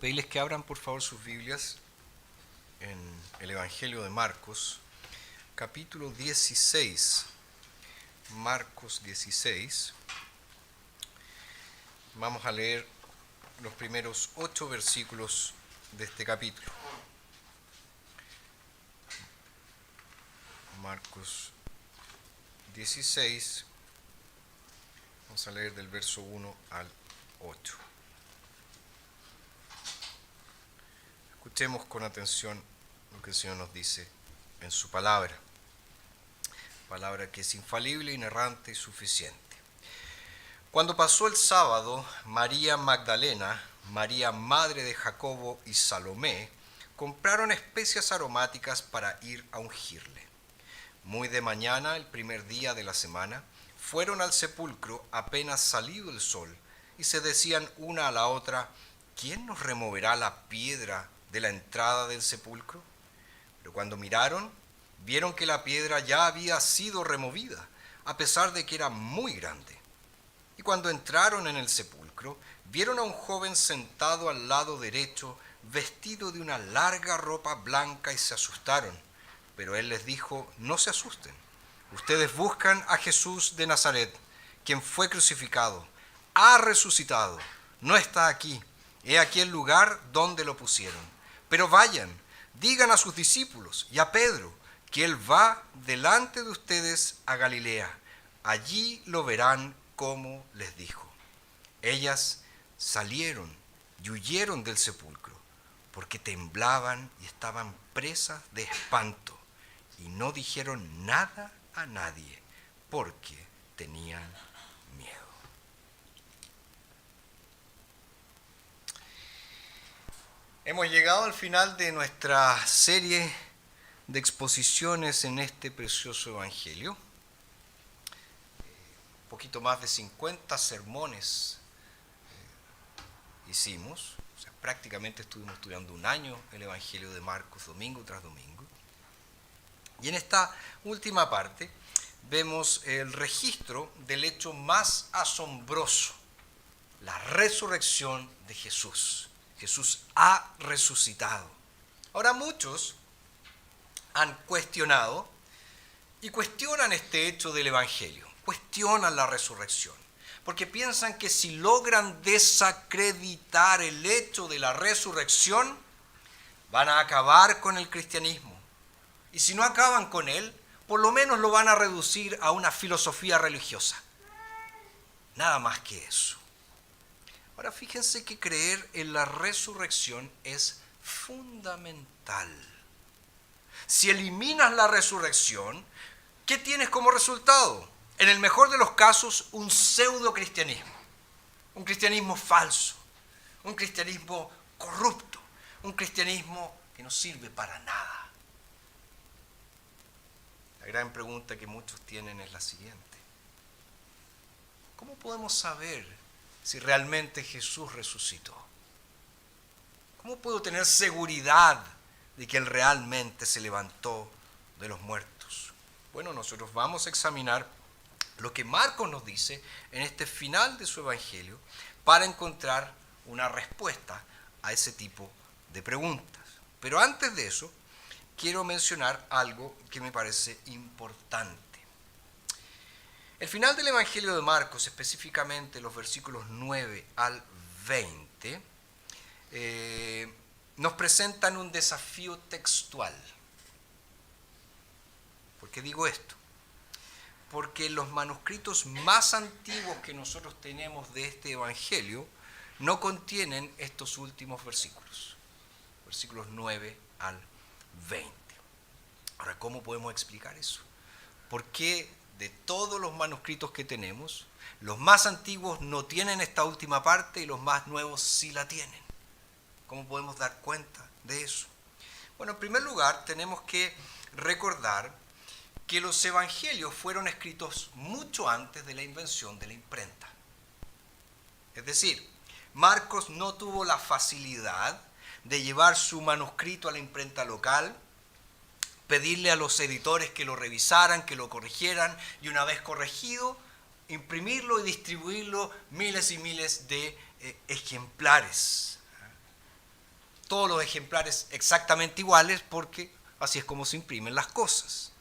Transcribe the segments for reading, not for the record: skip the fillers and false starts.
pedirles que abran por favor sus Biblias en el Evangelio de Marcos, capítulo 16. Marcos 16. Vamos a leer los primeros 8 versículos de este capítulo. Marcos 16. Vamos a leer del verso 1 al 8. Escuchemos con atención lo que el Señor nos dice en su palabra. Palabra que es infalible, inerrante y suficiente. Cuando pasó el sábado, María Magdalena, María madre de Jacobo y Salomé compraron especias aromáticas para ir a ungirle. Muy de mañana, el primer día de la semana, fueron al sepulcro apenas salido el sol y se decían una a la otra: ¿quién nos removerá la piedra de la entrada del sepulcro? Pero cuando miraron, vieron que la piedra ya había sido removida, a pesar de que era muy grande. Y cuando entraron en el sepulcro, vieron a un joven sentado al lado derecho, vestido de una larga ropa blanca, y se asustaron. Pero él les dijo: no se asusten. Ustedes buscan a Jesús de Nazaret, quien fue crucificado. Ha resucitado. No está aquí. He aquí el lugar donde lo pusieron. Pero vayan, digan a sus discípulos y a Pedro que él va delante de ustedes a Galilea. Allí lo verán como les dijo. Ellas salieron y huyeron del sepulcro, porque temblaban y estaban presas de espanto, y no dijeron nada a nadie, porque tenían miedo. Hemos llegado al final de nuestra serie de exposiciones en este precioso evangelio. Un poquito más de 50 sermones hicimos, o sea, prácticamente estuvimos estudiando un año el Evangelio de Marcos, domingo tras domingo. Y en esta última parte vemos el registro del hecho más asombroso, la resurrección de Jesús. Jesús ha resucitado. Ahora muchos han cuestionado y cuestionan este hecho del Evangelio, cuestionan la resurrección, porque piensan que si logran desacreditar el hecho de la resurrección, van a acabar con el cristianismo. Y si no acaban con él, por lo menos lo van a reducir a una filosofía religiosa. Nada más que eso. Ahora fíjense que creer en la resurrección es fundamental. Si eliminas la resurrección, ¿qué tienes como resultado? En el mejor de los casos, un pseudo cristianismo, un cristianismo falso, un cristianismo corrupto, un cristianismo que no sirve para nada. La gran pregunta que muchos tienen es la siguiente: ¿cómo podemos saber si realmente Jesús resucitó? ¿Cómo puedo tener seguridad de que Él realmente se levantó de los muertos? Bueno, nosotros vamos a examinar lo que Marcos nos dice en este final de su evangelio para encontrar una respuesta a ese tipo de preguntas. Pero antes de eso, quiero mencionar algo que me parece importante. El final del evangelio de Marcos, específicamente los versículos 9 al 20, nos presentan un desafío textual. ¿Por qué digo esto? Porque los manuscritos más antiguos que nosotros tenemos de este evangelio no contienen estos últimos versículos, versículos 9 al 20. Ahora, ¿cómo podemos explicar eso? ¿Por qué de todos los manuscritos que tenemos, los más antiguos no tienen esta última parte y los más nuevos sí la tienen? ¿Cómo podemos dar cuenta de eso? Bueno, en primer lugar, tenemos que recordar que los evangelios fueron escritos mucho antes de la invención de la imprenta. Es decir, Marcos no tuvo la facilidad de llevar su manuscrito a la imprenta local, pedirle a los editores que lo revisaran, que lo corrigieran, y una vez corregido, imprimirlo y distribuirlo miles y miles de ejemplares. todos los ejemplares exactamente iguales porque así es como se imprimen las cosas.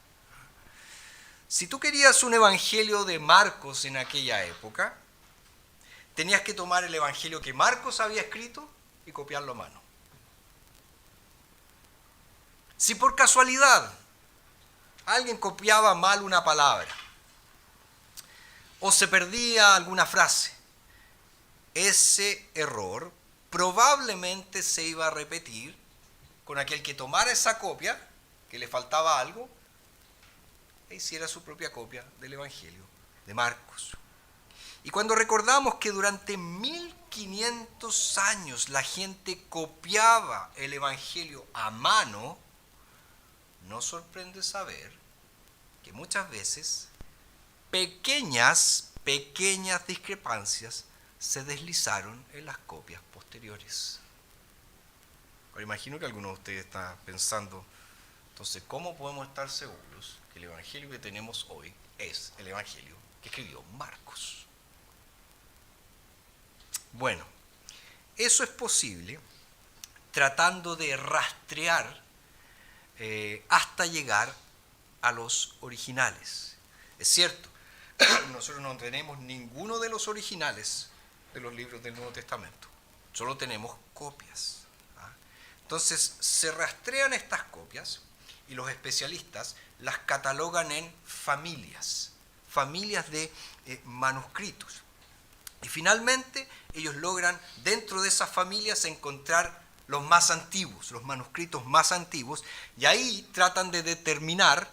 Si tú querías un evangelio de Marcos en aquella época, tenías que tomar el evangelio que Marcos había escrito y copiarlo a mano. Si por casualidad alguien copiaba mal una palabra o se perdía alguna frase, ese error probablemente se iba a repetir con aquel que tomara esa copia, que le faltaba algo, e hiciera su propia copia del Evangelio de Marcos. Y cuando recordamos que durante 1500 años la gente copiaba el Evangelio a mano, nos sorprende saber que muchas veces pequeñas discrepancias se deslizaron en las copias posteriores. Ahora imagino que alguno de ustedes está pensando, entonces, ¿cómo podemos estar seguros que el Evangelio que tenemos hoy es el Evangelio que escribió Marcos? Bueno, eso es posible tratando de rastrear hasta llegar a los originales. Es cierto, nosotros no tenemos ninguno de los originales de los libros del Nuevo Testamento, solo tenemos copias. Entonces se rastrean estas copias y los especialistas las catalogan en familias de manuscritos. Y finalmente ellos logran dentro de esas familias encontrar los más antiguos, los manuscritos más antiguos, y ahí tratan de determinar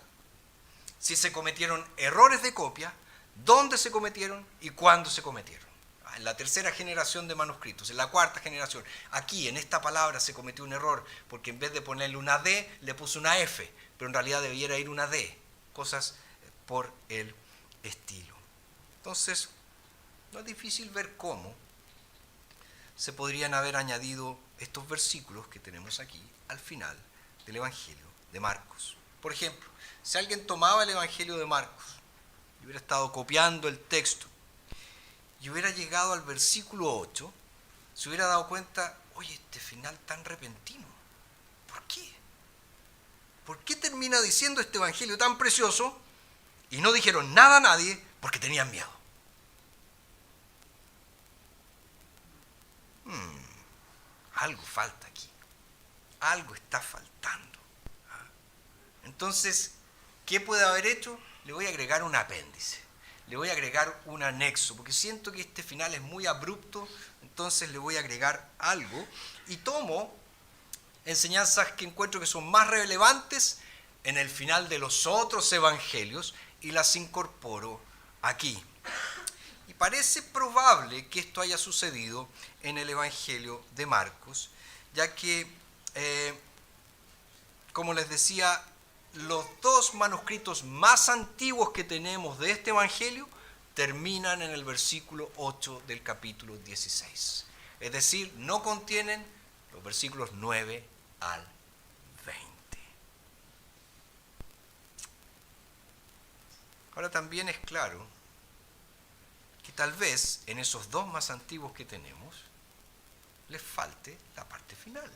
si se cometieron errores de copia, dónde se cometieron y cuándo se cometieron. En la tercera generación de manuscritos, en la cuarta generación, aquí en esta palabra se cometió un error, porque en vez de ponerle una D, le puso una F, pero en realidad debiera ir una D, cosas por el estilo. Entonces, no es difícil ver cómo se podrían haber añadido estos versículos que tenemos aquí al final del Evangelio de Marcos. Por ejemplo, si alguien tomaba el Evangelio de Marcos y hubiera estado copiando el texto y hubiera llegado al versículo 8, se hubiera dado cuenta, oye, este final tan repentino, ¿por qué? ¿Por qué termina diciendo este Evangelio tan precioso y no dijeron nada a nadie porque tenían miedo? Algo falta aquí, algo está faltando. Entonces, ¿qué puede haber hecho? Le voy a agregar un apéndice, le voy a agregar un anexo, porque siento que este final es muy abrupto, entonces le voy a agregar algo y tomo enseñanzas que encuentro que son más relevantes en el final de los otros evangelios y las incorporo aquí. Y parece probable que esto haya sucedido en el Evangelio de Marcos, ya que, como les decía, los dos manuscritos más antiguos que tenemos de este Evangelio terminan en el versículo 8 del capítulo 16. Es decir, no contienen los versículos 9 al 20. Ahora también es claro que tal vez en esos dos más antiguos que tenemos les falte la parte final.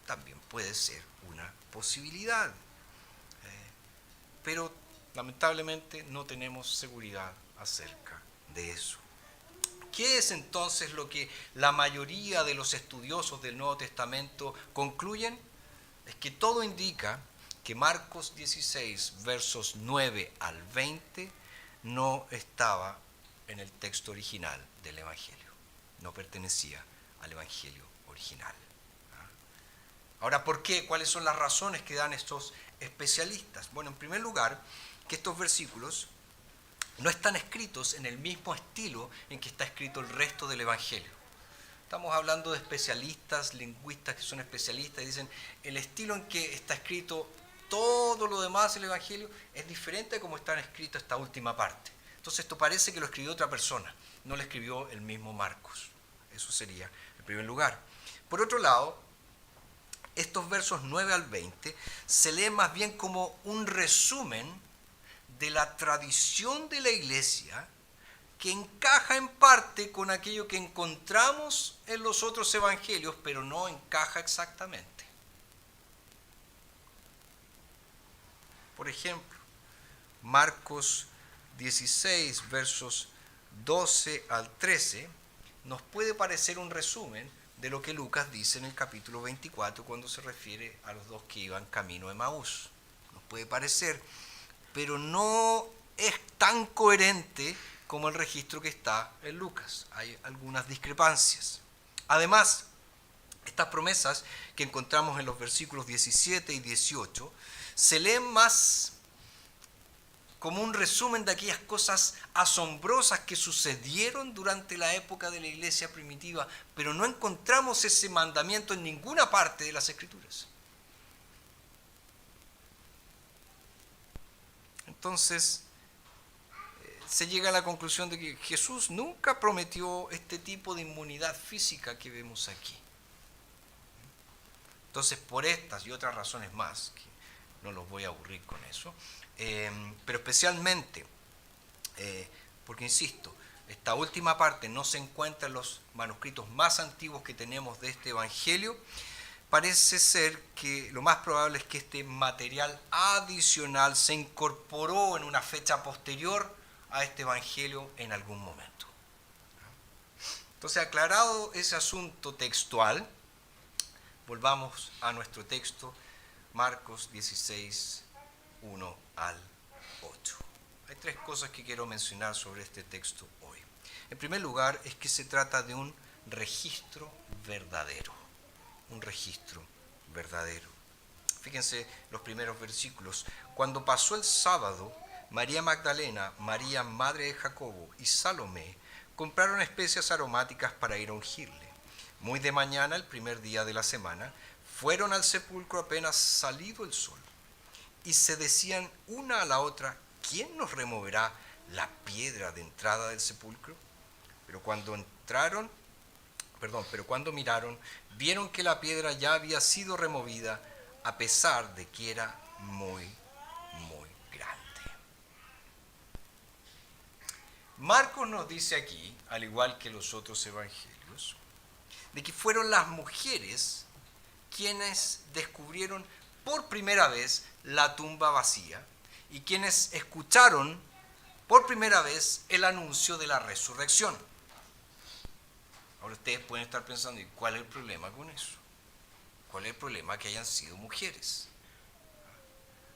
También puede ser una posibilidad. Pero lamentablemente no tenemos seguridad acerca de eso. ¿Qué es entonces lo que la mayoría de los estudiosos del Nuevo Testamento concluyen? Es que todo indica que Marcos 16, versos 9 al 20, no estaba en el texto original del Evangelio. No pertenecía al Evangelio original. Ahora, ¿por qué? ¿Cuáles son las razones que dan estos especialistas? Bueno, en primer lugar, que estos versículos no están escritos en el mismo estilo en que está escrito el resto del Evangelio. Estamos hablando de especialistas, lingüistas que son especialistas y dicen el estilo en que está escrito todo lo demás del Evangelio es diferente a cómo está escrito esta última parte. Entonces esto parece que lo escribió otra persona, no lo escribió el mismo Marcos. Eso sería en primer lugar. Por otro lado, estos versos 9 al 20 se leen más bien como un resumen de la tradición de la iglesia que encaja en parte con aquello que encontramos en los otros evangelios, pero no encaja exactamente. Por ejemplo, Marcos 16, versos 12 al 13, nos puede parecer un resumen de lo que Lucas dice en el capítulo 24 cuando se refiere a los dos que iban camino de Emaús. Nos puede parecer, pero no es tan coherente como el registro que está en Lucas. Hay algunas discrepancias. Además, estas promesas que encontramos en los versículos 17 y 18 se leen más como un resumen de aquellas cosas asombrosas que sucedieron durante la época de la iglesia primitiva, pero no encontramos ese mandamiento en ninguna parte de las Escrituras. Entonces, se llega a la conclusión de que Jesús nunca prometió este tipo de inmunidad física que vemos aquí. Entonces, por estas y otras razones más, que no los voy a aburrir con eso, pero especialmente, porque insisto, esta última parte no se encuentra en los manuscritos más antiguos que tenemos de este Evangelio, parece ser que lo más probable es que este material adicional se incorporó en una fecha posterior a este Evangelio en algún momento. Entonces, aclarado ese asunto textual, volvamos a nuestro texto, Marcos 16, 1 al 8. Hay tres cosas que quiero mencionar sobre este texto hoy. En primer lugar, es que se trata de un registro verdadero. Un registro verdadero. Fíjense los primeros versículos. Cuando pasó el sábado, María Magdalena, María, madre de Jacobo, y Salomé compraron especias aromáticas para ir a ungirle. Muy de mañana, el primer día de la semana, fueron al sepulcro apenas salido el sol, y se decían una a la otra, ¿quién nos removerá la piedra de entrada del sepulcro? Pero cuando miraron, vieron que la piedra ya había sido removida, a pesar de que era muy grande. Marcos nos dice aquí, al igual que los otros evangelios, de que fueron las mujeres quienes descubrieron por primera vez la tumba vacía y quienes escucharon por primera vez el anuncio de la resurrección. Ahora ustedes pueden estar pensando, ¿y cuál es el problema con eso? ¿Cuál es el problema que hayan sido mujeres?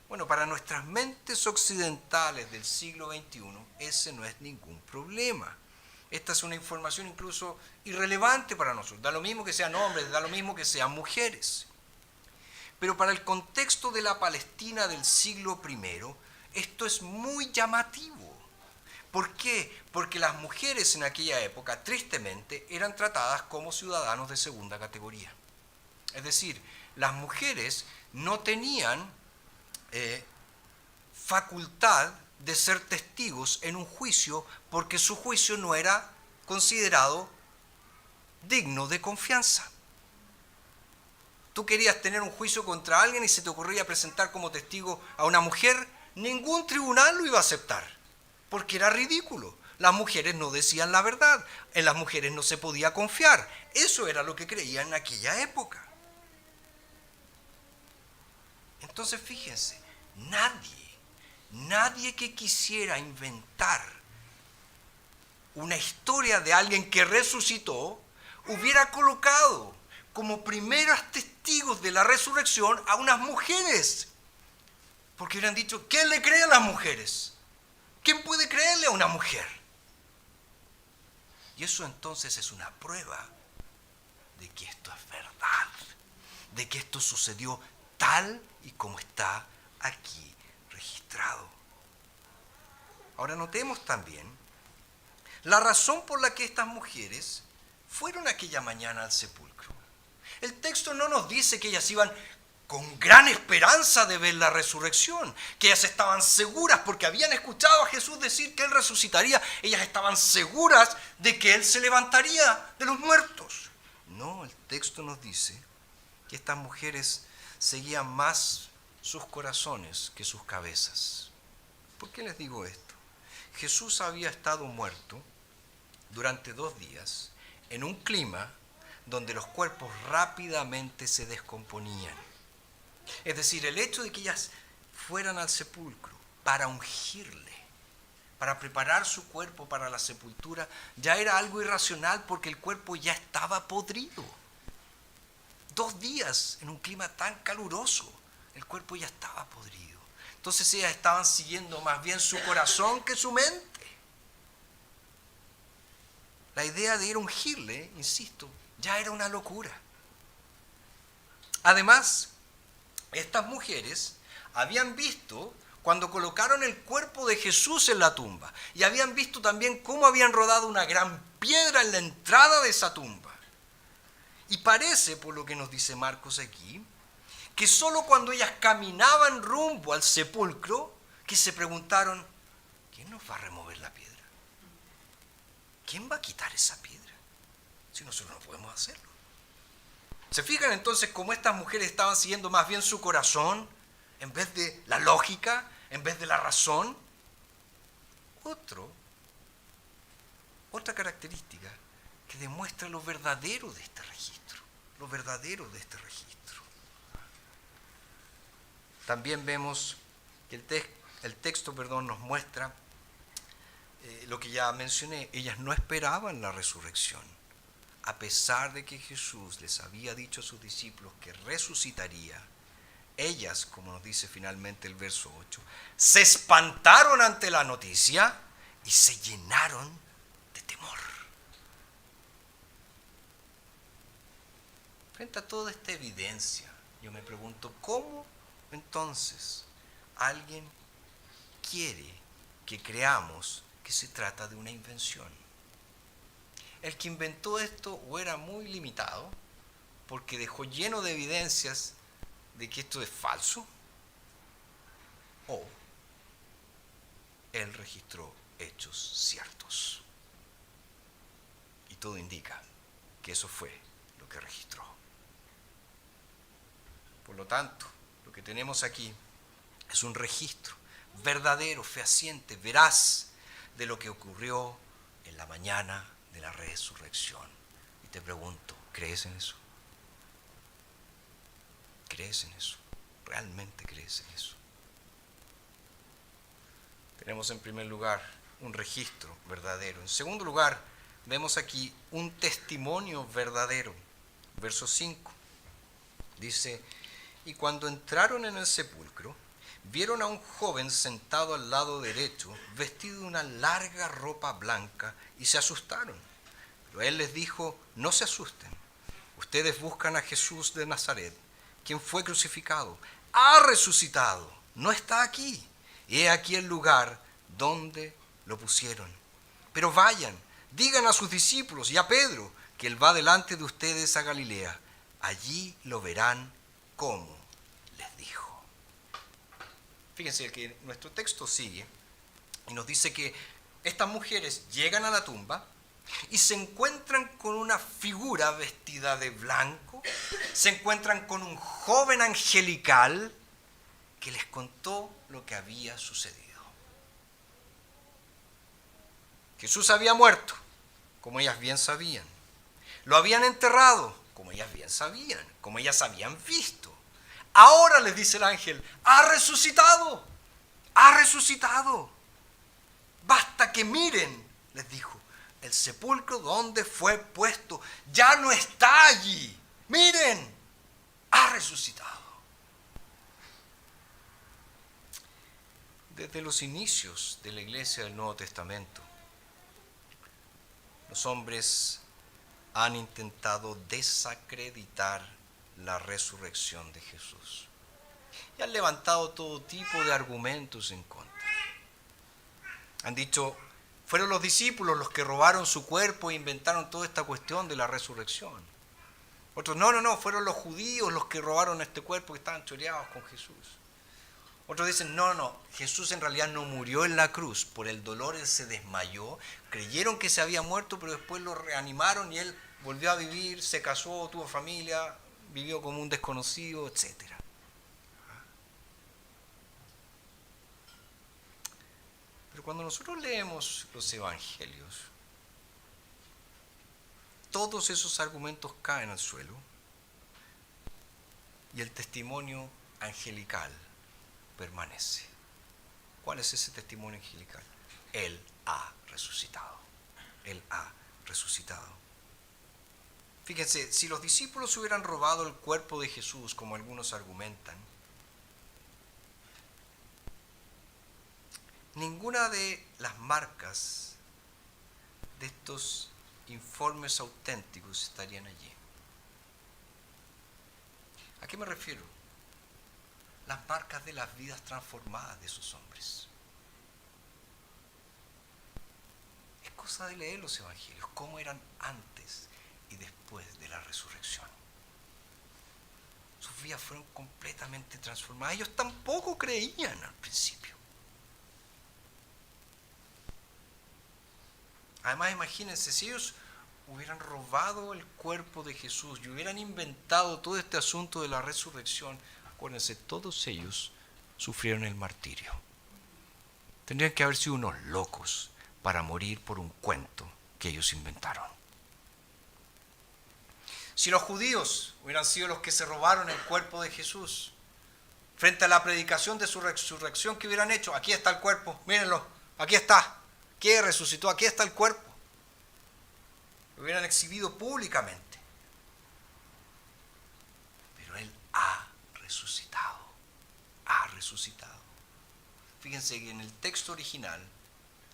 Bueno, para nuestras mentes occidentales del siglo XXI, ese no es ningún problema. Esta es una información incluso irrelevante para nosotros. Da lo mismo que sean hombres, da lo mismo que sean mujeres. Pero para el contexto de la Palestina del siglo I, esto es muy llamativo. ¿Por qué? Porque las mujeres en aquella época, tristemente, eran tratadas como ciudadanos de segunda categoría. Es decir, las mujeres no tenían facultad de ser testigos en un juicio porque su juicio no era considerado digno de confianza. Tú querías tener un juicio contra alguien y se te ocurría presentar como testigo a una mujer, ningún tribunal lo iba a aceptar, porque era ridículo. Las mujeres no decían la verdad, en las mujeres no se podía confiar. Eso era lo que creían en aquella época. Entonces fíjense, nadie que quisiera inventar una historia de alguien que resucitó hubiera colocado como primeros testigos de la resurrección a unas mujeres. Porque hubieran dicho, ¿quién le cree a las mujeres? ¿Quién puede creerle a una mujer? Y eso entonces es una prueba de que esto es verdad, de que esto sucedió tal y como está aquí registrado. Ahora notemos también la razón por la que estas mujeres fueron aquella mañana al sepulcro. El texto no nos dice que ellas iban con gran esperanza de ver la resurrección, que ellas estaban seguras porque habían escuchado a Jesús decir que Él resucitaría. Ellas estaban seguras de que Él se levantaría de los muertos. No, el texto nos dice que estas mujeres seguían más sus corazones que sus cabezas. ¿Por qué les digo esto? Jesús había estado muerto durante 2 días en un clima donde los cuerpos rápidamente se descomponían. Es decir, el hecho de que ellas fueran al sepulcro para ungirle, para preparar su cuerpo para la sepultura, ya era algo irracional porque el cuerpo ya estaba podrido. 2 días en un clima tan caluroso, el cuerpo ya estaba podrido. Entonces ellas estaban siguiendo más bien su corazón que su mente. La idea de ir a ungirle, insisto, ya era una locura. Además, estas mujeres habían visto cuando colocaron el cuerpo de Jesús en la tumba y habían visto también cómo habían rodado una gran piedra en la entrada de esa tumba. Y parece, por lo que nos dice Marcos aquí, que solo cuando ellas caminaban rumbo al sepulcro, que se preguntaron, ¿quién nos va a remover la piedra? ¿Quién va a quitar esa piedra? Si nosotros no podemos hacerlo. ¿Se fijan entonces cómo estas mujeres estaban siguiendo más bien su corazón en vez de la lógica, en vez de la razón? Otra característica que demuestra lo verdadero de este registro, lo verdadero de este registro. También vemos que el texto nos muestra lo que ya mencioné, ellas no esperaban la resurrección, a pesar de que Jesús les había dicho a sus discípulos que resucitaría. Ellas, como nos dice finalmente el verso 8, se espantaron ante la noticia y se llenaron de temor. Frente a toda esta evidencia, yo me pregunto, ¿cómo entonces alguien quiere que creamos que se trata de una invención? El que inventó esto o era muy limitado, porque dejó lleno de evidencias de que esto es falso, o él registró hechos ciertos. Y todo indica que eso fue lo que registró. Por lo tanto, lo que tenemos aquí es un registro verdadero, fehaciente, veraz de lo que ocurrió en la mañana de la resurrección. Y te pregunto, ¿crees en eso? ¿Crees en eso? ¿Realmente crees en eso? Tenemos en primer lugar un registro verdadero. En segundo lugar, vemos aquí un testimonio verdadero. Verso 5 dice, y cuando entraron en el sepulcro, vieron a un joven sentado al lado derecho, vestido de una larga ropa blanca, y se asustaron. Pero él les dijo, no se asusten, ustedes buscan a Jesús de Nazaret, quien fue crucificado. Ha resucitado, no está aquí. He aquí el lugar donde lo pusieron. Pero vayan, digan a sus discípulos y a Pedro que él va delante de ustedes a Galilea. Allí lo verán como les dijo. Fíjense que nuestro texto sigue y nos dice que estas mujeres llegan a la tumba y se encuentran con una figura vestida de blanco, se encuentran con un joven angelical que les contó lo que había sucedido. Jesús había muerto, como ellas bien sabían. Lo habían enterrado, como ellas bien sabían, como ellas habían visto. Ahora les dice el ángel, ha resucitado, ha resucitado. Basta que miren, les dijo, el sepulcro donde fue puesto ya no está allí. Miren, ha resucitado. Desde los inicios de la iglesia del Nuevo Testamento, los hombres han intentado desacreditar la resurrección de Jesús y han levantado todo tipo de argumentos en contra. Han dicho, fueron los discípulos los que robaron su cuerpo e inventaron toda esta cuestión de la resurrección. Otros, no, fueron los judíos los que robaron este cuerpo que estaban choreados con Jesús. Otros dicen, no, Jesús en realidad no murió en la cruz, por el dolor él se desmayó, creyeron que se había muerto, pero después lo reanimaron y él volvió a vivir, se casó, tuvo familia, vivió como un desconocido, etc. Pero cuando nosotros leemos los evangelios, todos esos argumentos caen al suelo y el testimonio angelical permanece. ¿Cuál es ese testimonio angelical? Él ha resucitado. Él ha resucitado. Fíjense, si los discípulos hubieran robado el cuerpo de Jesús, como algunos argumentan, ninguna de las marcas de estos informes auténticos estarían allí. ¿A qué me refiero? Las marcas de las vidas transformadas de esos hombres. Es cosa de leer los evangelios, cómo eran antes y después de la resurrección. Sus vidas fueron completamente transformadas. Ellos tampoco creían al principio. Además, imagínense, si ellos hubieran robado el cuerpo de Jesús y hubieran inventado todo este asunto de la resurrección, acuérdense, todos ellos sufrieron el martirio. Tendrían que haber sido unos locos para morir por un cuento que ellos inventaron. Si los judíos hubieran sido los que se robaron el cuerpo de Jesús, frente a la predicación de su resurrección, ¿qué hubieran hecho? Aquí está el cuerpo, mírenlo, aquí está. ¿Qué resucitó? Aquí está el cuerpo. Lo hubieran exhibido públicamente. Pero Él ha resucitado. Ha resucitado. Fíjense que en el texto original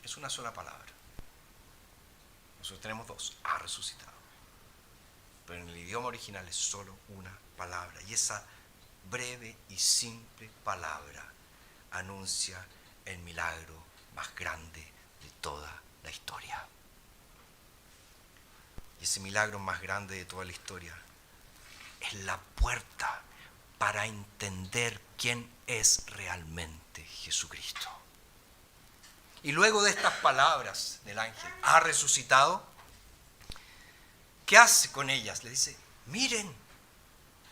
es una sola palabra. Nosotros tenemos dos. Ha resucitado. Pero en el idioma original es solo una palabra. Y esa breve y simple palabra anuncia el milagro más grande de toda la historia. Y ese milagro más grande de toda la historia es la puerta para entender quién es realmente Jesucristo. Y luego de estas palabras del ángel, ha resucitado, ¿qué hace con ellas? Le dice, miren,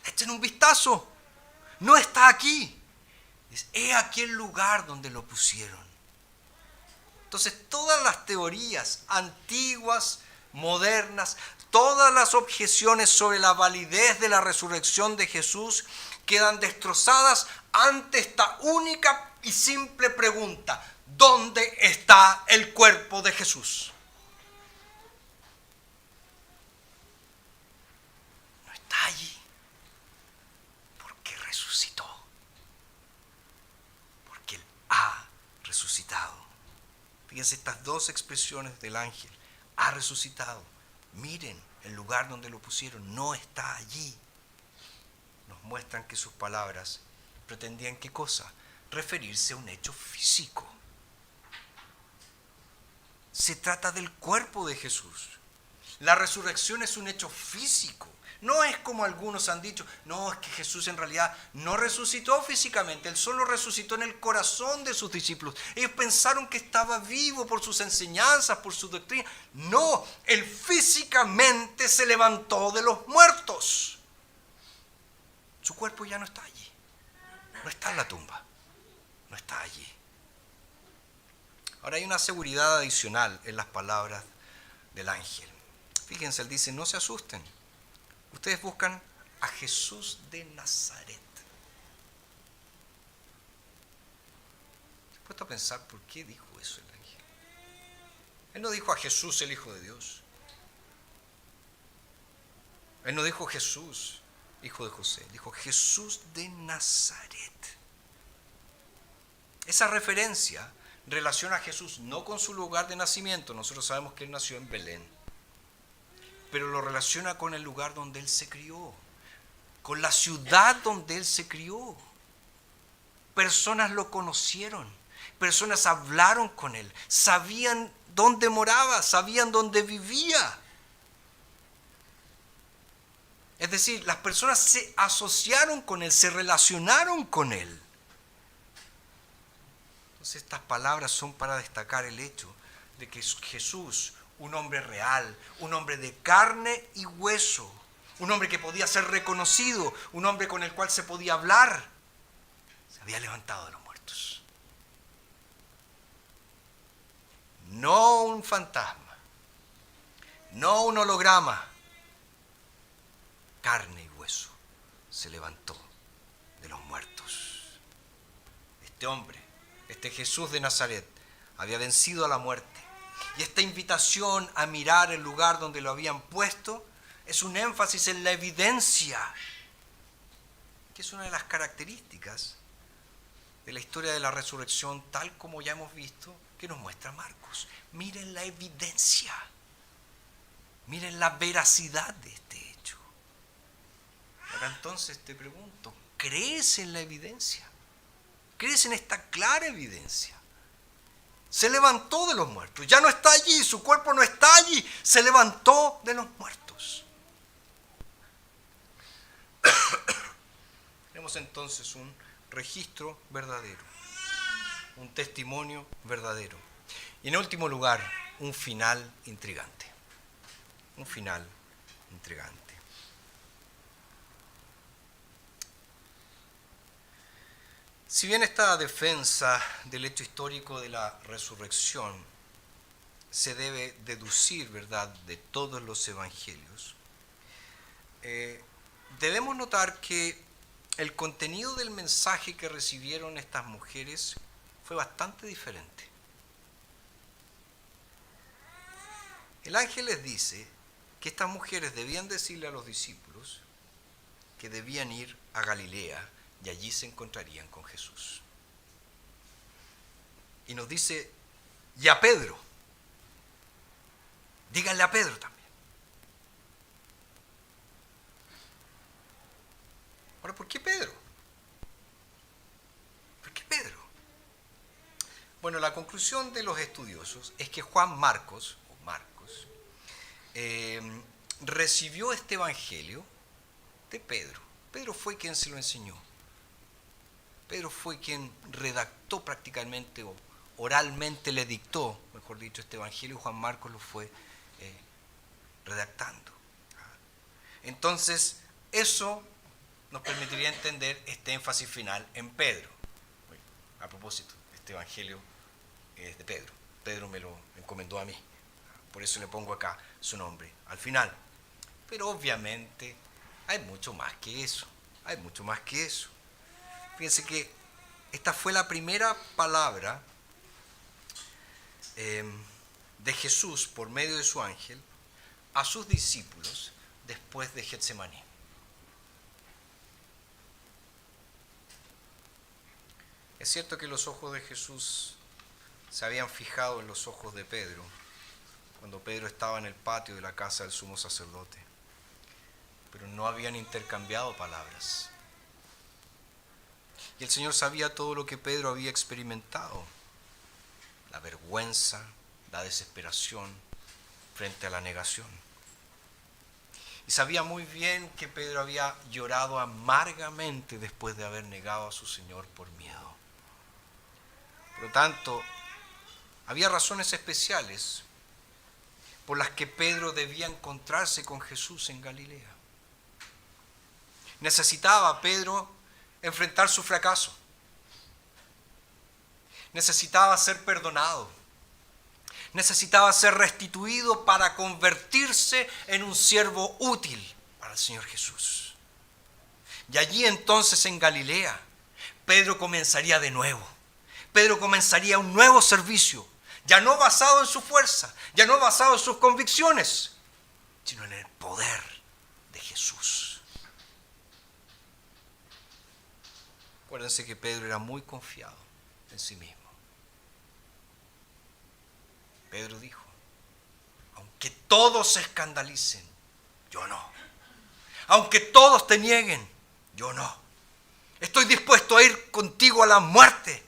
echen un vistazo, no está aquí. Dice, he aquí el lugar donde lo pusieron. Entonces todas las teorías antiguas, modernas, todas las objeciones sobre la validez de la resurrección de Jesús quedan destrozadas ante esta única y simple pregunta: ¿dónde está el cuerpo de Jesús? No está allí, porque resucitó, porque Él ha resucitado. Fíjense estas dos expresiones del ángel: ha resucitado. Miren el lugar donde lo pusieron, no está allí. Nos muestran que sus palabras pretendían, ¿qué cosa? Referirse a un hecho físico. Se trata del cuerpo de Jesús. La resurrección es un hecho físico. No es como algunos han dicho, no, es que Jesús en realidad no resucitó físicamente, Él solo resucitó en el corazón de sus discípulos. Ellos pensaron que estaba vivo por sus enseñanzas, por su doctrina. No, Él físicamente se levantó de los muertos. Su cuerpo ya no está allí, no está en la tumba, no está allí. Ahora hay una seguridad adicional en las palabras del ángel. Fíjense, él dice, no se asusten. Ustedes buscan a Jesús de Nazaret. ¿Se han puesto a pensar por qué dijo eso el ángel? Él no dijo a Jesús, el Hijo de Dios. Él no dijo Jesús, hijo de José. Dijo Jesús de Nazaret. Esa referencia relaciona a Jesús no con su lugar de nacimiento. Nosotros sabemos que Él nació en Belén. Pero lo relaciona con el lugar donde Él se crió, con la ciudad donde Él se crió. Personas lo conocieron, personas hablaron con Él, sabían dónde moraba, sabían dónde vivía. Es decir, las personas se asociaron con Él, se relacionaron con Él. Entonces estas palabras son para destacar el hecho de que Jesús, un hombre real, un hombre de carne y hueso, un hombre que podía ser reconocido, un hombre con el cual se podía hablar, se había levantado de los muertos. No un fantasma, no un holograma, carne y hueso, se levantó de los muertos. Este hombre, este Jesús de Nazaret, había vencido a la muerte. Y esta invitación a mirar el lugar donde lo habían puesto es un énfasis en la evidencia, que es una de las características de la historia de la resurrección, tal como ya hemos visto, que nos muestra Marcos. Miren la evidencia, miren la veracidad de este hecho. Ahora entonces te pregunto, ¿crees en la evidencia? ¿Crees en esta clara evidencia? Se levantó de los muertos, ya no está allí, su cuerpo no está allí, se levantó de los muertos. Tenemos entonces un registro verdadero, un testimonio verdadero. Y en último lugar, un final intrigante. Un final intrigante. Si bien esta defensa del hecho histórico de la resurrección se debe deducir, ¿verdad?, de todos los evangelios, debemos notar que el contenido del mensaje que recibieron estas mujeres fue bastante diferente. El ángel les dice que estas mujeres debían decirle a los discípulos que debían ir a Galilea y allí se encontrarían con Jesús. Y nos dice, y a Pedro, díganle a Pedro también. Ahora, ¿por qué Pedro? ¿Por qué Pedro? Bueno, la conclusión de los estudiosos es que Marcos, recibió este evangelio de Pedro. Pedro fue quien se lo enseñó. Pedro fue quien redactó prácticamente o oralmente le dictó, mejor dicho, este evangelio. Juan Marcos lo fue redactando. Entonces, eso nos permitiría entender este énfasis final en Pedro. A propósito, este evangelio es de Pedro. Pedro me lo encomendó a mí. Por eso le pongo acá su nombre al final. Pero obviamente hay mucho más que eso. Hay mucho más que eso. Fíjense que esta fue la primera palabra de Jesús por medio de su ángel a sus discípulos después de Getsemaní. Es cierto que los ojos de Jesús se habían fijado en los ojos de Pedro cuando Pedro estaba en el patio de la casa del sumo sacerdote, pero no habían intercambiado palabras. Y el Señor sabía todo lo que Pedro había experimentado, la vergüenza, la desesperación frente a la negación. Y sabía muy bien que Pedro había llorado amargamente después de haber negado a su Señor por miedo. Por lo tanto, había razones especiales por las que Pedro debía encontrarse con Jesús en Galilea. Necesitaba Pedro enfrentar su fracaso. Necesitaba ser perdonado. Necesitaba ser restituido para convertirse en un siervo útil para el Señor Jesús. Y allí entonces en Galilea, Pedro comenzaría de nuevo. Pedro comenzaría un nuevo servicio, ya no basado en su fuerza, ya no basado en sus convicciones, sino en el poder de Jesús. Acuérdense que Pedro era muy confiado en sí mismo. Pedro dijo, aunque todos se escandalicen, yo no. Aunque todos te nieguen, yo no. Estoy dispuesto a ir contigo a la muerte.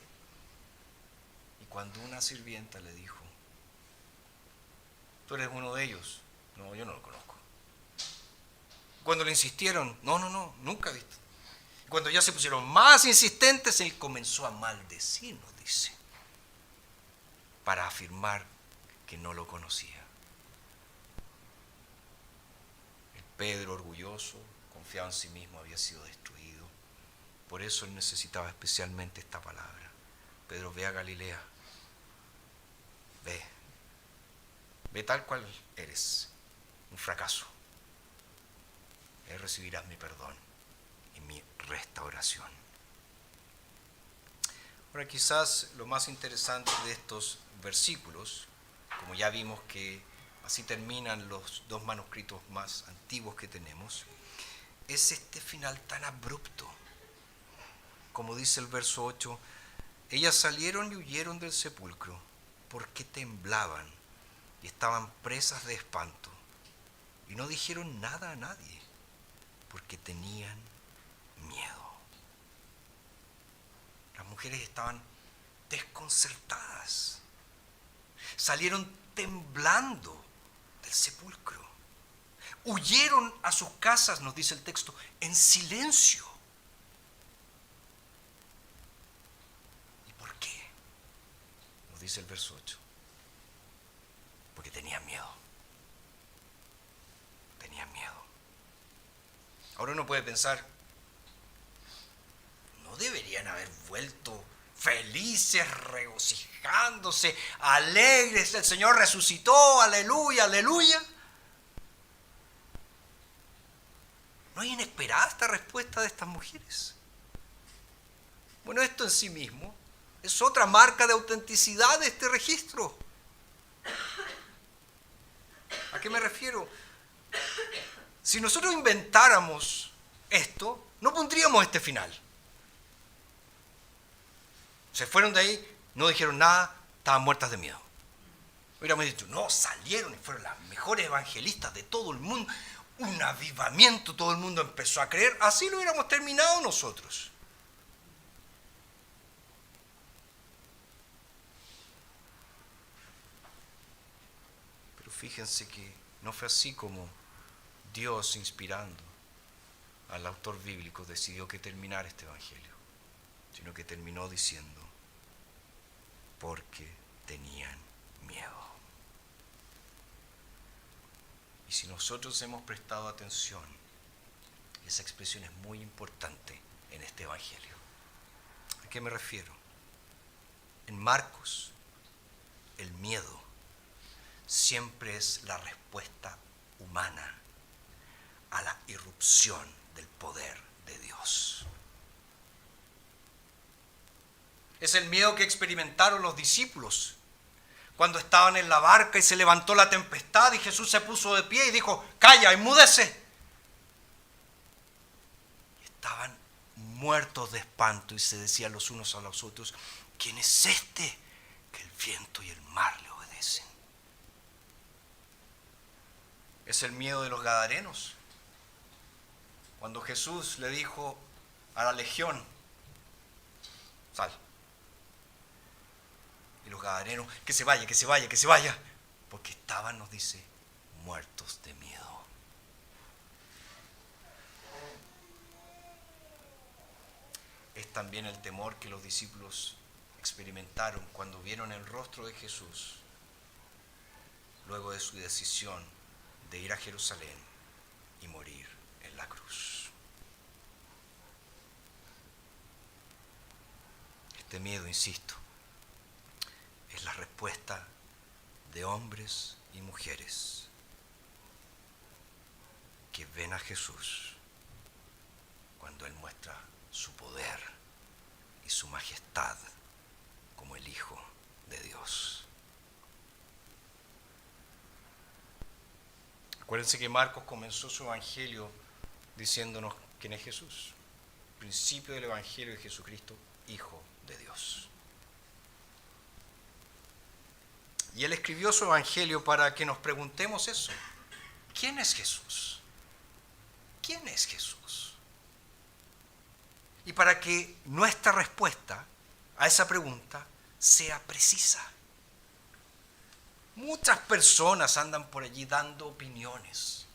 Y cuando una sirvienta le dijo, tú eres uno de ellos, no, yo no lo conozco. Cuando le insistieron, no, nunca he visto. Cuando ya se pusieron más insistentes, él comenzó a maldecirnos, dice, para afirmar que no lo conocía. El Pedro orgulloso, confiado en sí mismo, había sido destruido. Por eso él necesitaba especialmente esta palabra. Pedro, ve a Galilea. Ve tal cual eres. Un fracaso. recibirás mi perdón y mi restauración. Ahora, quizás lo más interesante de estos versículos, como ya vimos que así terminan los dos manuscritos más antiguos que tenemos, es este final tan abrupto. Como dice el verso 8, ellas salieron y huyeron del sepulcro porque temblaban y estaban presas de espanto, y no dijeron nada a nadie porque tenían miedo. Las mujeres estaban desconcertadas. Salieron temblando del sepulcro. Huyeron a sus casas, nos dice el texto, en silencio. ¿Y por qué? Nos dice el verso 8. Porque tenían miedo. Tenían miedo. Ahora uno puede pensar, ¿no deberían haber vuelto felices, regocijándose, alegres? El Señor resucitó, aleluya, aleluya. ¿No es inesperada esta respuesta de estas mujeres? Bueno, esto en sí mismo es otra marca de autenticidad de este registro. ¿A qué me refiero? Si nosotros inventáramos esto, no pondríamos este final. Se fueron de ahí, no dijeron nada, estaban muertas de miedo. Hubiéramos dicho, no, salieron y fueron las mejores evangelistas de todo el mundo. Un avivamiento, todo el mundo empezó a creer. Así lo hubiéramos terminado nosotros. Pero fíjense que no fue así como Dios, inspirando al autor bíblico, decidió que terminara este evangelio, sino que terminó diciendo, porque tenían miedo. Y si nosotros hemos prestado atención, esa expresión es muy importante en este evangelio. ¿A qué me refiero? En Marcos, el miedo siempre es la respuesta humana a la irrupción del poder de Dios. Es el miedo que experimentaron los discípulos cuando estaban en la barca y se levantó la tempestad y Jesús se puso de pie y dijo, calla, enmúdece. Y estaban muertos de espanto y se decían los unos a los otros, ¿quién es este que el viento y el mar le obedecen? Es el miedo de los gadarenos. Cuando Jesús le dijo a la legión, sal. Y los gadarenos, que se vaya, que se vaya, que se vaya. Porque estaban, nos dice, muertos de miedo. Es también el temor que los discípulos experimentaron cuando vieron el rostro de Jesús luego de su decisión de ir a Jerusalén y morir en la cruz. Este miedo, insisto, es la respuesta de hombres y mujeres que ven a Jesús cuando Él muestra su poder y su majestad como el Hijo de Dios. Acuérdense que Marcos comenzó su evangelio diciéndonos quién es Jesús. Principio del evangelio de Jesucristo, Hijo de Dios. Y él escribió su evangelio para que nos preguntemos eso. ¿Quién es Jesús? ¿Quién es Jesús? Y para que nuestra respuesta a esa pregunta sea precisa. Muchas personas andan por allí dando opiniones.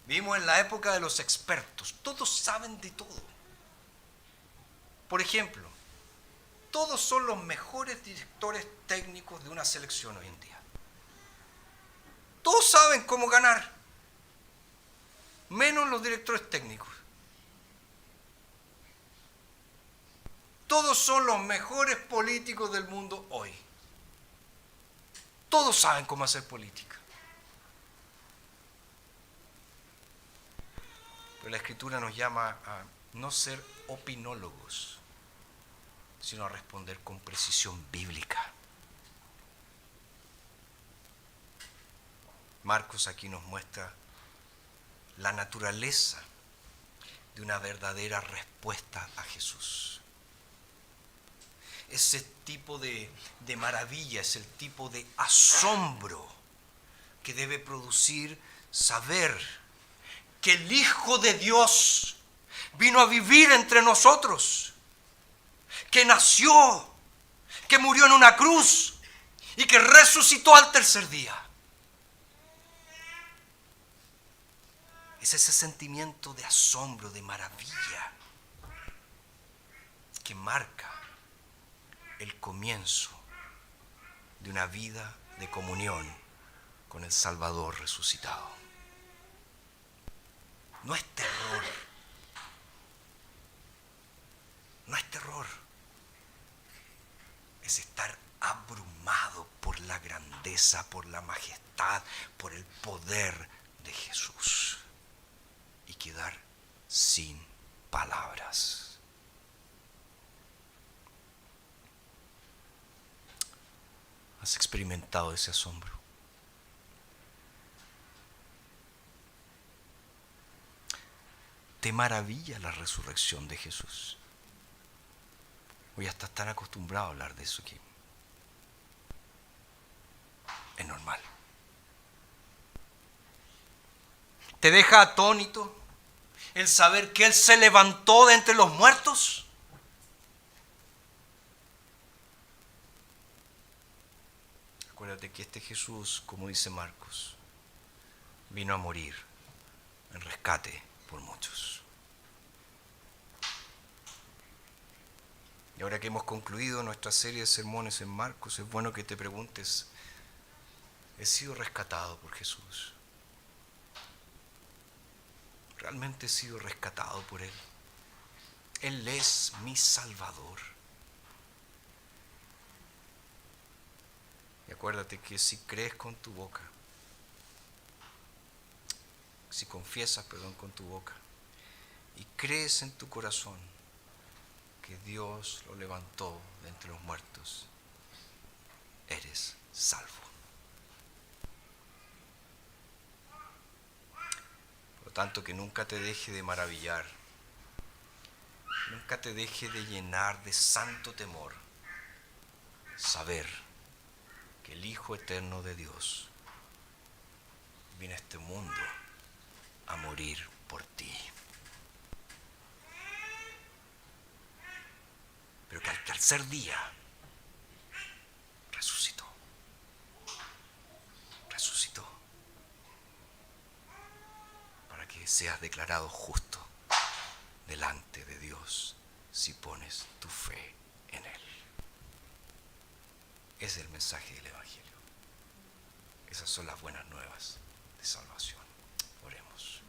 Vivimos en la época de los expertos. Todos saben de todo. Por ejemplo, todos son los mejores directores técnicos de una selección hoy en día. Todos saben cómo ganar, menos los directores técnicos. Todos son los mejores políticos del mundo hoy. Todos saben cómo hacer política. Pero la Escritura nos llama a no ser opinólogos, sino a responder con precisión bíblica. Marcos aquí nos muestra la naturaleza de una verdadera respuesta a Jesús. Ese tipo de maravilla, es el tipo de asombro que debe producir saber que el Hijo de Dios vino a vivir entre nosotros, que nació, que murió en una cruz y que resucitó al tercer día. Es ese sentimiento de asombro, de maravilla, que marca el comienzo de una vida de comunión con el Salvador resucitado. No es terror, no es terror, es estar abrumado por la grandeza, por la majestad, por el poder de Jesús y quedar sin palabras. ¿Has experimentado ese asombro? ¿Te maravilla la resurrección de Jesús? Hoy ya estás tan acostumbrado a hablar de eso que es normal. ¿Te deja atónito el saber que Él se levantó de entre los muertos? Acuérdate que este Jesús, como dice Marcos, vino a morir en rescate por muchos. Y ahora que hemos concluido nuestra serie de sermones en Marcos, es bueno que te preguntes, ¿he sido rescatado por Jesús? ¿Realmente he sido rescatado por Él? Él es mi Salvador. Y acuérdate que si crees con tu boca, si confiesas, con tu boca, y crees en tu corazón que Dios lo levantó de entre los muertos, eres salvo. Por lo tanto, que nunca te deje de maravillar, nunca te deje de llenar de santo temor saber que el Hijo eterno de Dios viene a este mundo a morir por ti. Pero que al tercer día resucitó. Para que seas declarado justo delante de Dios si pones tu fe en Él. Es el mensaje del Evangelio. Esas son las buenas nuevas de salvación. Oremos.